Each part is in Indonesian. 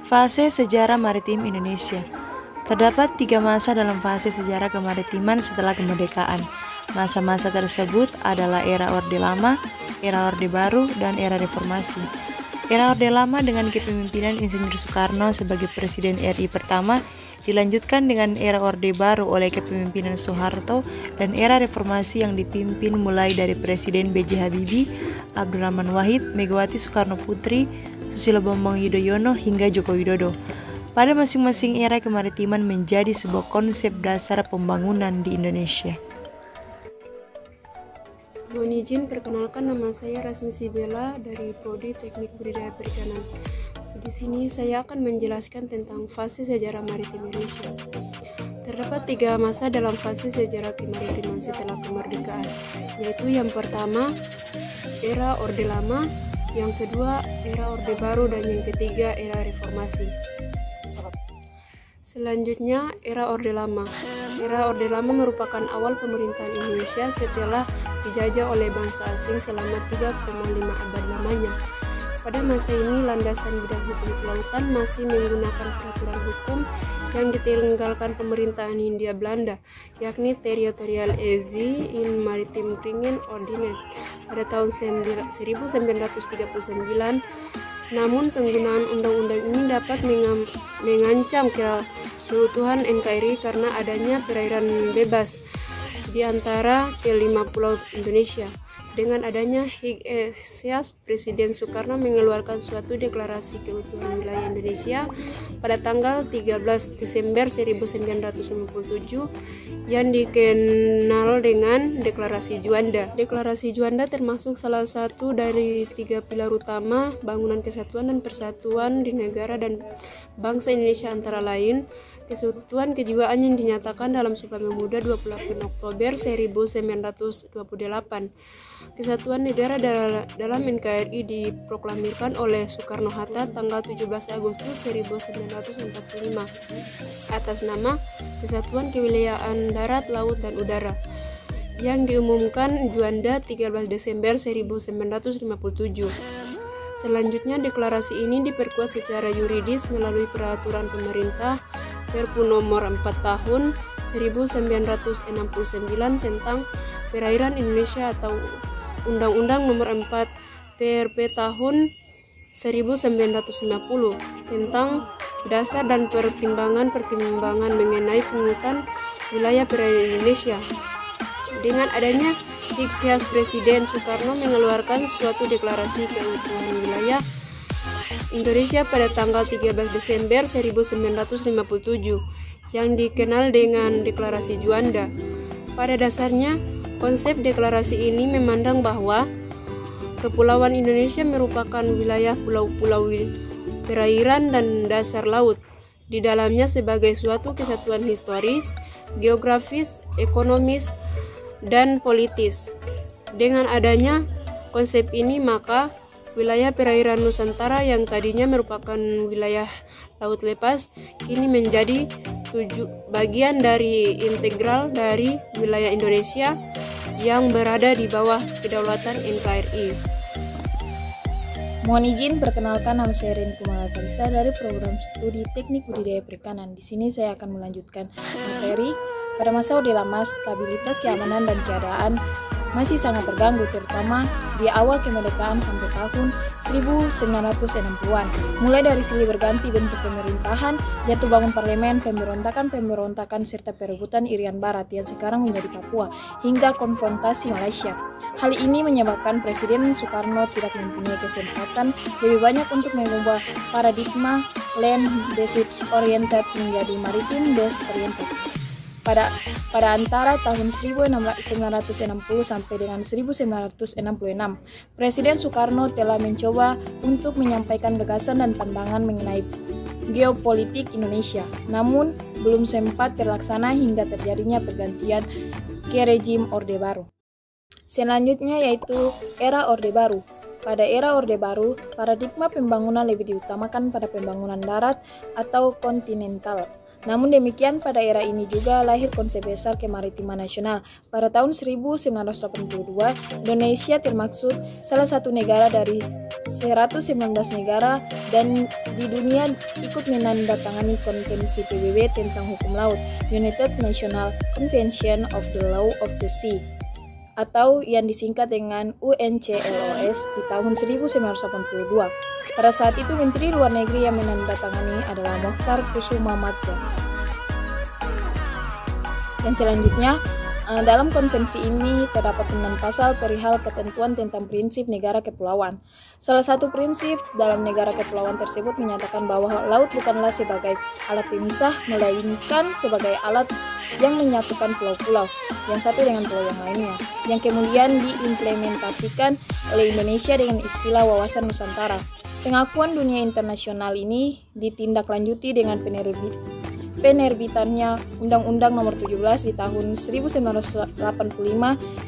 Fase sejarah maritim Indonesia. Terdapat 3 masa dalam fase sejarah kemaritiman setelah kemerdekaan. Masa-masa tersebut adalah era Orde Lama, era Orde Baru, dan era Reformasi. Era Orde Lama dengan kepemimpinan Insinyur Soekarno sebagai Presiden RI pertama dilanjutkan dengan era Orde Baru oleh kepemimpinan Soeharto dan era Reformasi yang dipimpin mulai dari Presiden B.J. Habibie, Abdurrahman Wahid, Megawati Soekarno Putri, Susilo Bambang Yudhoyono hingga Joko Widodo. Pada masing-masing era kemaritiman menjadi sebuah konsep dasar pembangunan di Indonesia. Mohon izin perkenalkan, nama saya Rasmi Sibela dari Prodi Teknik Budidaya Perikanan. Di sini saya akan menjelaskan tentang fase sejarah maritim Indonesia. Terdapat 3 masa dalam fase sejarah kemaritiman setelah kemerdekaan, yaitu yang pertama era Orde Lama, yang kedua era Orde Baru, dan yang ketiga era Reformasi. Selanjutnya era Orde Lama. Era Orde Lama merupakan awal pemerintahan Indonesia setelah dijajah oleh bangsa asing selama 3,5 abad lamanya. Pada masa ini landasan bidang hukum kelautan masih menggunakan peraturan hukum yang ditinggalkan pemerintahan Hindia Belanda, yakni Territorial Easy in Maritime Kringen Ordinance pada tahun 1939. Namun penggunaan undang-undang ini dapat mengancam keutuhan NKRI karena adanya perairan bebas di antara ke-5 pulau Indonesia. Dengan adanya Hig-Easias, Presiden Soekarno mengeluarkan suatu deklarasi keutuhan wilayah Indonesia pada tanggal 13 Desember 1957 yang dikenal dengan Deklarasi Juanda. Deklarasi Juanda termasuk salah satu dari 3 pilar utama bangunan kesatuan dan persatuan di negara dan bangsa Indonesia, antara lain kesatuan kejiwaan yang dinyatakan dalam Sumpah Pemuda 28 Oktober 1928. Kesatuan negara dalam NKRI diproklamirkan oleh Soekarno-Hatta tanggal 17 Agustus 1945 atas nama Kesatuan Kewilayahan Darat, Laut, dan Udara yang diumumkan Juanda 13 Desember 1957. Selanjutnya deklarasi ini diperkuat secara yuridis melalui peraturan pemerintah Perpu nomor 4 tahun 1969 tentang perairan Indonesia atau Undang-Undang nomor 4 PRP tahun 1950 tentang dasar dan pertimbangan mengenai pungutan wilayah perairan Indonesia. Dengan adanya Hig-Easias, Presiden Soekarno mengeluarkan suatu deklarasi keutuhan wilayah Indonesia pada tanggal 13 Desember 1957 yang dikenal dengan Deklarasi Juanda. Pada dasarnya, konsep deklarasi ini memandang bahwa Kepulauan Indonesia merupakan wilayah pulau-pulau perairan dan dasar laut di dalamnya sebagai suatu kesatuan historis, geografis, ekonomis, dan politis. Dengan adanya konsep ini, maka wilayah perairan Nusantara yang tadinya merupakan wilayah laut lepas kini menjadi bagian dari integral dari wilayah Indonesia yang berada di bawah kedaulatan NKRI. Mohon izin perkenalkan, nama saya Ren Kumala Talisa dari program studi Teknik Budidaya Perikanan. Di sini saya akan melanjutkan materi pada masa Orde Lama. Stabilitas keamanan dan keadaan masih sangat terganggu, terutama di awal kemerdekaan sampai tahun 1960-an. Mulai dari silih berganti bentuk pemerintahan, jatuh bangun parlemen, pemberontakan, serta perebutan Irian Barat yang sekarang menjadi Papua, hingga konfrontasi Malaysia. Hal ini menyebabkan Presiden Soekarno tidak mempunyai kesempatan lebih banyak untuk mengubah paradigma land-based oriented menjadi maritim-based oriented. Pada antara tahun 1960 sampai dengan 1966, Presiden Soekarno telah mencoba untuk menyampaikan gagasan dan pandangan mengenai geopolitik Indonesia, namun belum sempat terlaksana hingga terjadinya pergantian ke rezim Orde Baru. Selanjutnya yaitu era Orde Baru. Pada era Orde Baru, paradigma pembangunan lebih diutamakan pada pembangunan darat atau kontinental. Namun demikian, pada era ini juga lahir konsep besar kemaritiman nasional. Pada tahun 1982, Indonesia termasuk salah satu negara dari 119 negara dan di dunia ikut menandatangani Konvensi PBB tentang hukum laut, United National Convention of the Law of the Sea, atau yang disingkat dengan UNCLOS di tahun 1982. Pada saat itu Menteri Luar Negeri yang menandatangani adalah Mokhtar Kussumamadja. Dan selanjutnya, dalam konvensi ini terdapat 9 pasal perihal ketentuan tentang prinsip negara kepulauan. Salah satu prinsip dalam negara kepulauan tersebut menyatakan bahwa laut bukanlah sebagai alat pemisah, melainkan sebagai alat yang menyatukan pulau-pulau yang satu dengan pulau yang lainnya, yang kemudian diimplementasikan oleh Indonesia dengan istilah wawasan Nusantara. Pengakuan dunia internasional ini ditindaklanjuti dengan penerbitannya Undang-Undang Nomor 17 di tahun 1985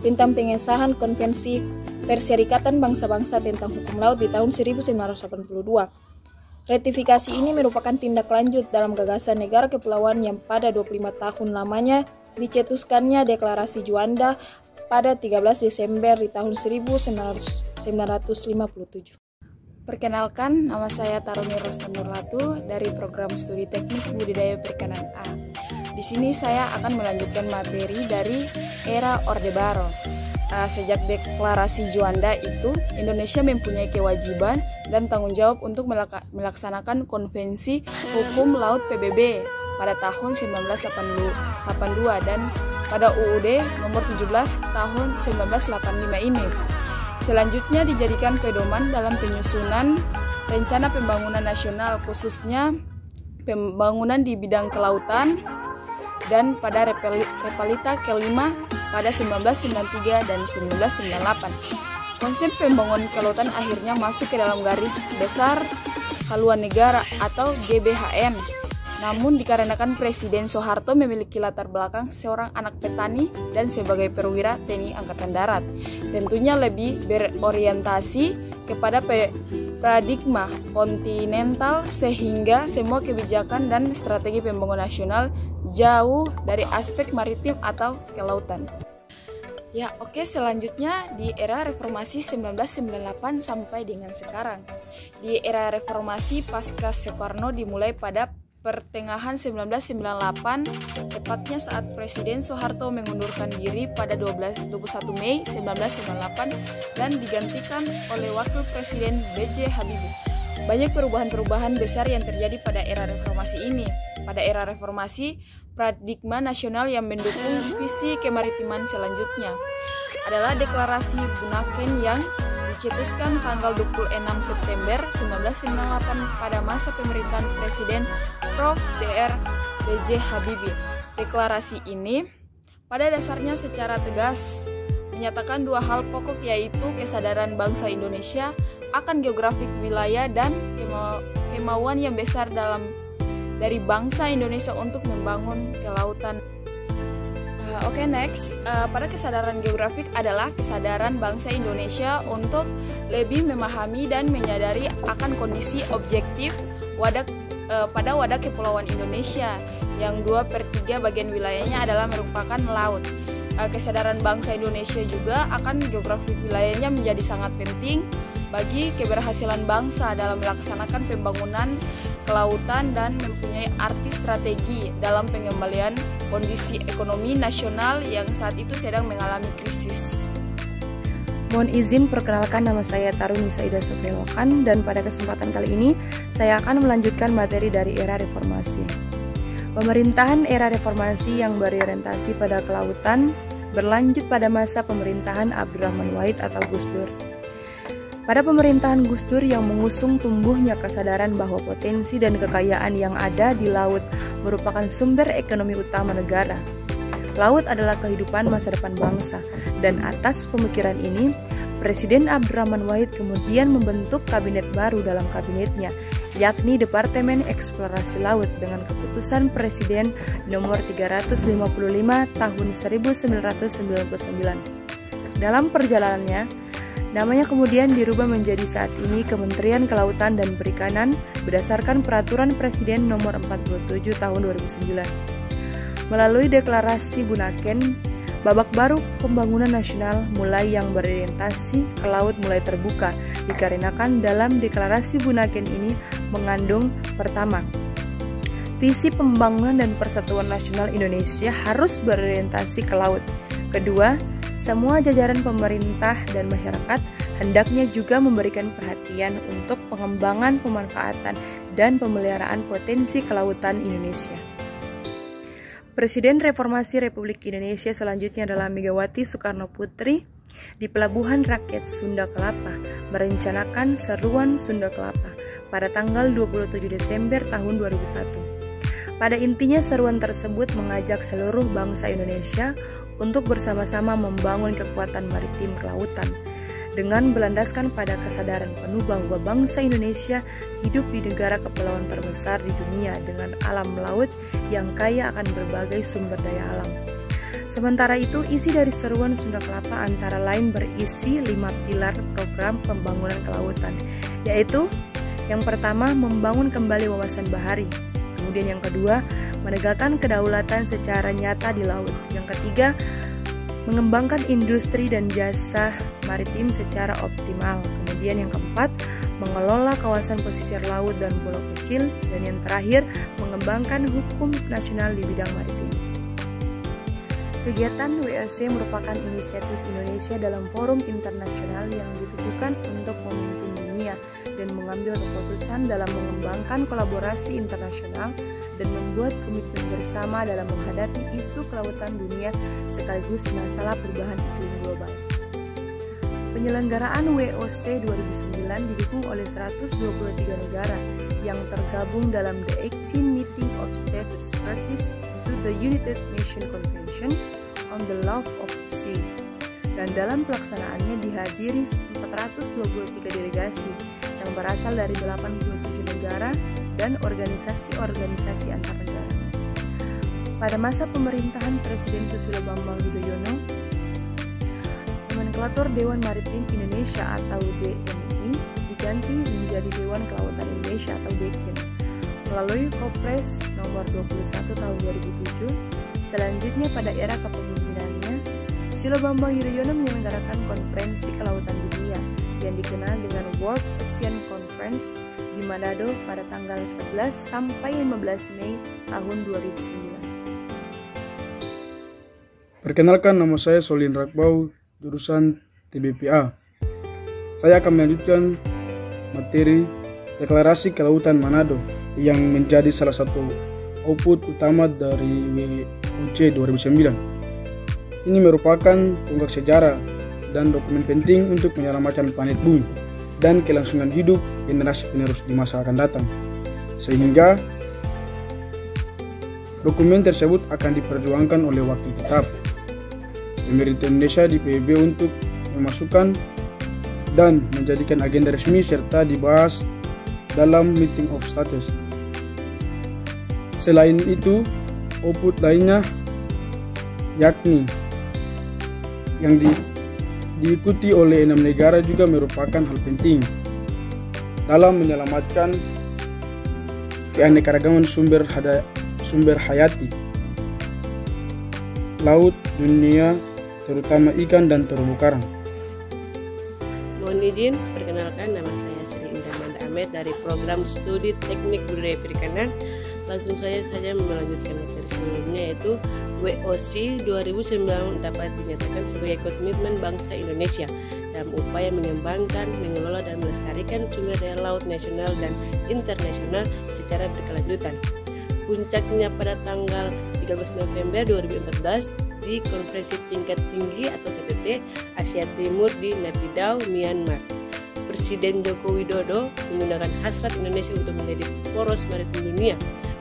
tentang pengesahan Konvensi Perserikatan Bangsa-Bangsa tentang Hukum Laut di tahun 1982. Ratifikasi ini merupakan tindak lanjut dalam gagasan negara kepulauan yang pada 25 tahun lamanya dicetuskannya Deklarasi Juanda pada 13 Desember di tahun 1957. Perkenalkan, nama saya Taruni Rostan Nurlatu dari program studi teknik budidaya perikanan A. Di sini saya akan melanjutkan materi dari era Orde Baru. Sejak Deklarasi Juanda itu, Indonesia mempunyai kewajiban dan tanggung jawab untuk melaksanakan Konvensi Hukum Laut PBB pada tahun 1982 dan pada UUD nomor 17 tahun 1985 ini. Selanjutnya dijadikan pedoman dalam penyusunan rencana pembangunan nasional, khususnya pembangunan di bidang kelautan, dan pada Repalita kelima pada 1993 dan 1998. Konsep pembangunan kelautan akhirnya masuk ke dalam garis besar haluan negara atau GBHN. Namun dikarenakan Presiden Soeharto memiliki latar belakang seorang anak petani dan sebagai perwira TNI Angkatan Darat, tentunya lebih berorientasi kepada paradigma kontinental sehingga semua kebijakan dan strategi pembangunan nasional jauh dari aspek maritim atau kelautan. Ya, oke, selanjutnya di era reformasi 1998 sampai dengan sekarang. Di era reformasi pasca Soekarno dimulai pada pertengahan 1998, tepatnya saat Presiden Soeharto mengundurkan diri pada 21 Mei 1998 dan digantikan oleh Wakil Presiden B.J. Habibie. Banyak perubahan-perubahan besar yang terjadi pada era reformasi ini. Pada era reformasi, paradigma nasional yang mendukung visi kemaritiman selanjutnya adalah Deklarasi Bunaken yang dicetuskan tanggal 26 September 1998 pada masa pemerintahan Presiden Prof. Dr. B.J. Habibie. Deklarasi ini pada dasarnya secara tegas menyatakan dua hal pokok, yaitu kesadaran bangsa Indonesia akan geografik wilayah dan kemauan yang besar dari bangsa Indonesia untuk membangun kelautan. Next. Pada kesadaran geografik adalah kesadaran bangsa Indonesia untuk lebih memahami dan menyadari akan kondisi objektif pada wadah kepulauan Indonesia yang 2/3 bagian wilayahnya adalah merupakan laut. Kesadaran bangsa Indonesia juga akan geografik wilayahnya menjadi sangat penting bagi keberhasilan bangsa dalam melaksanakan pembangunan kelautan dan mempunyai arti strategi dalam pengembalian kondisi ekonomi nasional yang saat itu sedang mengalami krisis. Mohon izin perkenalkan, nama saya Taruni Saida Sofielokan dan pada kesempatan kali ini saya akan melanjutkan materi dari era reformasi. Pemerintahan era reformasi yang berorientasi pada kelautan berlanjut pada masa pemerintahan Abdurrahman Wahid atau Gus Dur. Pada pemerintahan Gus Dur yang mengusung tumbuhnya kesadaran bahwa potensi dan kekayaan yang ada di laut merupakan sumber ekonomi utama negara. Laut adalah kehidupan masa depan bangsa, dan atas pemikiran ini, Presiden Abdurrahman Wahid kemudian membentuk kabinet baru dalam kabinetnya, yakni Departemen Eksplorasi Laut dengan keputusan Presiden nomor 355 tahun 1999. Dalam perjalanannya, Namanya kemudian dirubah menjadi saat ini Kementerian Kelautan dan Perikanan berdasarkan Peraturan Presiden Nomor 47 Tahun 2009. Melalui Deklarasi Bunaken, babak baru pembangunan nasional mulai yang berorientasi ke laut mulai terbuka, dikarenakan dalam Deklarasi Bunaken ini mengandung pertama, visi pembangunan dan persatuan nasional Indonesia harus berorientasi ke laut. Kedua, semua jajaran pemerintah dan masyarakat hendaknya juga memberikan perhatian untuk pengembangan, pemanfaatan, dan pemeliharaan potensi kelautan Indonesia. Presiden Reformasi Republik Indonesia selanjutnya adalah Megawati Soekarno Putri di Pelabuhan Rakyat Sunda Kelapa merencanakan Seruan Sunda Kelapa pada tanggal 27 Desember tahun 2001. Pada intinya seruan tersebut mengajak seluruh bangsa Indonesia untuk bersama-sama membangun kekuatan maritim kelautan dengan berlandaskan pada kesadaran penuh bahwa bangsa Indonesia hidup di negara kepulauan terbesar di dunia dengan alam laut yang kaya akan berbagai sumber daya alam. Sementara itu, isi dari Seruan Sunda Kelapa antara lain berisi 5 pilar program pembangunan kelautan, yaitu yang pertama, membangun kembali wawasan bahari. Kemudian yang kedua, menegakkan kedaulatan secara nyata di laut. Yang ketiga, mengembangkan industri dan jasa maritim secara optimal. Kemudian yang keempat, mengelola kawasan pesisir laut dan pulau kecil. Dan yang terakhir, mengembangkan hukum nasional di bidang maritim. Kegiatan WOC merupakan inisiatif Indonesia dalam forum internasional yang ditujukan untuk memimpin dunia dan mengambil keputusan dalam mengembangkan kolaborasi internasional dan membuat komitmen bersama dalam menghadapi isu kelautan dunia sekaligus masalah perubahan iklim global. Penyelenggaraan WOC 2009 didukung oleh 123 negara yang tergabung dalam the 18 Meeting of States Parties to the United Nations Convention on the Law of the Sea. Dan dalam pelaksanaannya dihadiri 423 delegasi yang berasal dari 87 negara dan organisasi-organisasi antar negara. Pada masa pemerintahan Presiden Susilo Bambang Yudhoyono, Nomenklatur Dewan Maritim Indonesia atau DMI diganti menjadi Dewan Kelautan Indonesia atau DKIM melalui Kepres nomor 21 tahun 2007. Selanjutnya pada era kepemimpinannya, Susilo Bambang Yudhoyono menyelenggarakan Konferensi Kelautan Dunia yang dikenal dengan World Ocean Conference di Manado pada tanggal 11 sampai 15 Mei tahun 2009. Perkenalkan, nama saya Solin Rakbau, jurusan TBPA. Saya akan melanjutkan materi Deklarasi Kelautan Manado yang menjadi salah satu output utama dari WOC 2009. Ini merupakan tonggak sejarah dan dokumen penting untuk menyelamatkan planet bumi dan kelangsungan hidup generasi penerus di masa akan datang. Sehingga dokumen tersebut akan diperjuangkan oleh waktu tetap pemerintah Indonesia di PBB untuk memasukkan dan menjadikan agenda resmi serta dibahas dalam Meeting of States. Selain itu, output lainnya yakni yang diikuti oleh 6 negara juga merupakan hal penting dalam menyelamatkan keanekaragaman sumber hayati laut dunia, terutama ikan dan terumbu karang. Mohon izin, perkenalkan, nama saya Sri Indamanda Ahmed dari Program Studi Teknik Budidaya Perikanan. Langsung saja melanjutkan materi sebelumnya, yaitu WOC 2009 dapat dinyatakan sebagai komitmen bangsa Indonesia dalam upaya mengembangkan, mengelola dan melestarikan sumber daya laut nasional dan internasional secara berkelanjutan. Puncaknya pada tanggal 13 November 2014 di Konferensi Tingkat Tinggi atau KTT Asia Timur di Naypyidaw, Myanmar. Presiden Joko Widodo menggunakan hasrat Indonesia untuk menjadi poros maritim dunia.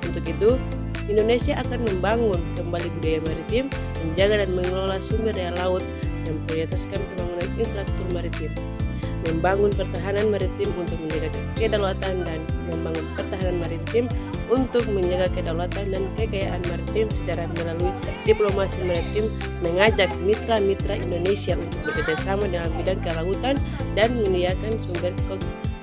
Untuk itu, Indonesia akan membangun kembali budaya maritim, menjaga dan mengelola sumber daya laut, dan memprioritaskan pembangunan infrastruktur maritim, membangun pertahanan maritim untuk menjaga kedaulatan dan membangun pertahanan maritim untuk menjaga kedaulatan dan kekayaan maritim secara melalui diplomasi maritim, mengajak mitra-mitra Indonesia untuk bekerjasama dalam bidang kelautan dan menyediakan sumber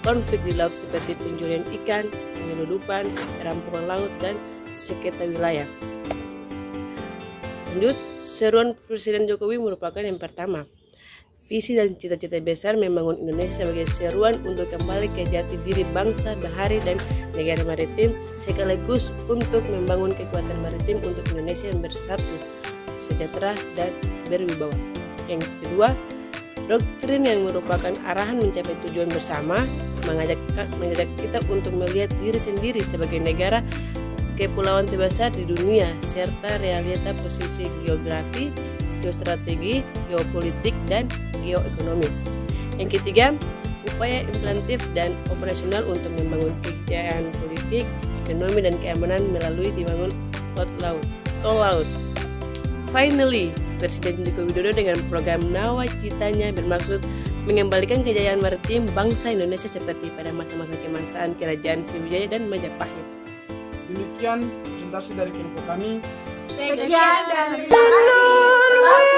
konflik di laut seperti pencurian ikan, penyeludupan, perampungan laut, dan sengketa wilayah. Lanjut, seruan Presiden Jokowi merupakan yang pertama, visi dan cita-cita besar membangun Indonesia sebagai seruan untuk kembali ke jati diri bangsa, bahari, dan negara maritim, sekaligus untuk membangun kekuatan maritim untuk Indonesia yang bersatu, sejahtera, dan berwibawa. Yang kedua, doktrin yang merupakan arahan mencapai tujuan bersama, mengajak kita untuk melihat diri sendiri sebagai negara kepulauan terbesar di dunia, serta realita posisi geografi, geostrategi, geopolitik, dan geoekonomi. Yang ketiga, upaya implantif dan operasional untuk membangun kejayaan politik, ekonomi, dan keamanan melalui dibangun tol laut. Finally, Presiden Joko Widodo dengan program Nawacitanya bermaksud mengembalikan kejayaan maritim bangsa Indonesia seperti pada masa-masa kemasan Kerajaan Sriwijaya dan Majapahit. Demikian presentasi dari Kempo kami. Sekian dan terima kasih.